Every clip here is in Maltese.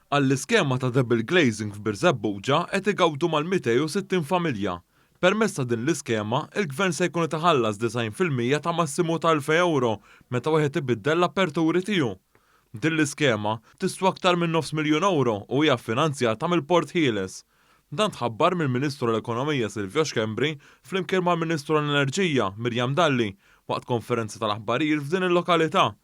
Għall-iskema ta' double glazing f'Birzebbuġa qed igawdu mal-260 familja. Permezz ta' din l-iskema, il-Gvern se jkun itaħallas 90% ta' massimu ta' 1000 euro meta wieħed ibiddel l-aperturi tiegħu. Din l-iskema tiswa aktar minn €500,000 u hija ffinanzjata mill-Port Ħieles. Dan tħabbar mill-Ministru l-Ekonomija Silvio Xkembri flimkien mal-Ministru l-Enerġija Mirjam Dalli waqt konferenza tal-aħbarijiet f'din il-lokalità.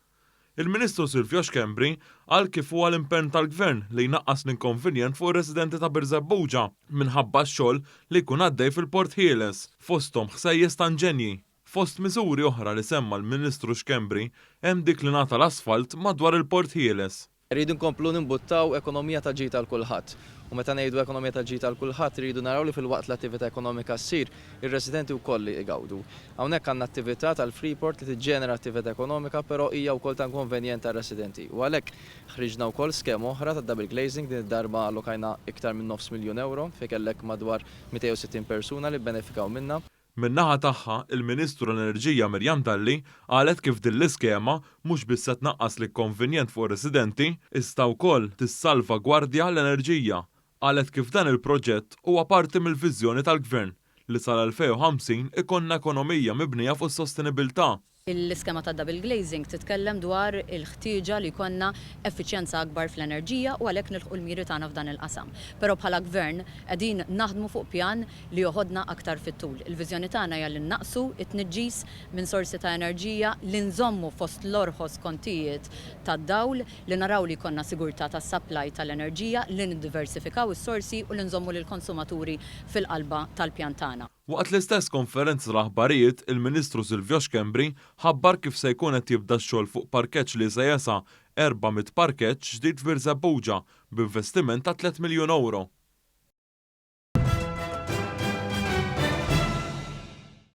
Il-Ministru Silvio Xkembri għal kif huwa l-impenn tal-Gvern li jnaqqas l-inkonvenjent fuq ir-residenti ta' Birzebbuġa minħabba x-xogħol li jkun għaddej fil-Port Ħieles, fosthom ħsejjes ta' inġenji. Fost miżuri oħra li semma l-Ministru Xkembri hemm dik li nagħta l-asfalt madwar il-Port Ħieles. Rridu nkomplu nimbuttaw ekonomija ta' ġid għal kulħadd. U meta ngħidu ekonomija ta' ġid għal kulħadd rridu naraw li fil-waqt l-attività ekonomika ssir, ir-residenti wkoll li jgawdu. Hawnhekk għandna attività tal-Freeport li tiġġenera attività ekonomika però hija wkoll ta' inkonvenjent tar-residenti. U għalhekk ħriġna wkoll skema oħra ta' double glazing din id-darba allokajna iktar minn €500,000 fejn kellek madwar 260 persuna li benefikaw minnha. Min-naħa tagħha, il-Ministru l-Enerġija Mirjam Dalli qalet kif din l-iskema mhux biss se tnaqqas l-ikkonvenjent fuq ir-residenti, iżda wkoll tissalvagwardja l-enerġija. Qalet kif dan il-proġett huwa parti mill-viżjoni tal-Gvern li sal-2050 ikonna ekonomija mibnija fuq is-sostenibilità. L-iskema ta' double glazing titkellem dwar il-ħtieġa li jkollna effiċjenza akbar fl-enerġija u għalhekk nilħqu l-miri tagħna f'dan il-qasam. Però bħala Gvern qegħdin naħdmu fuq pjan li joħodna aktar fit-tul. Il-viżjoni tagħna hija li naqsu it-tniġġis minn sorsi ta' enerġija li nżommu fost l-orħos kontijiet tad-dawl li naraw li jkollna sigurtà tas-supply tal-enerġija li niddiversifikaw is-sorsi u li nżommu lill-konsumaturi fil-qalba tal-pjan tagħna. Waqt l-istess konferenza tal-aħbarijiet, il-Ministru Silvio Xkembri ħabbar kif se jkun qed jibda x-xogħol fuq parkeġġ li se jesa' 400 parkeġġ ġdid f'Birzebbuġa b'investiment ta' €3 miljun.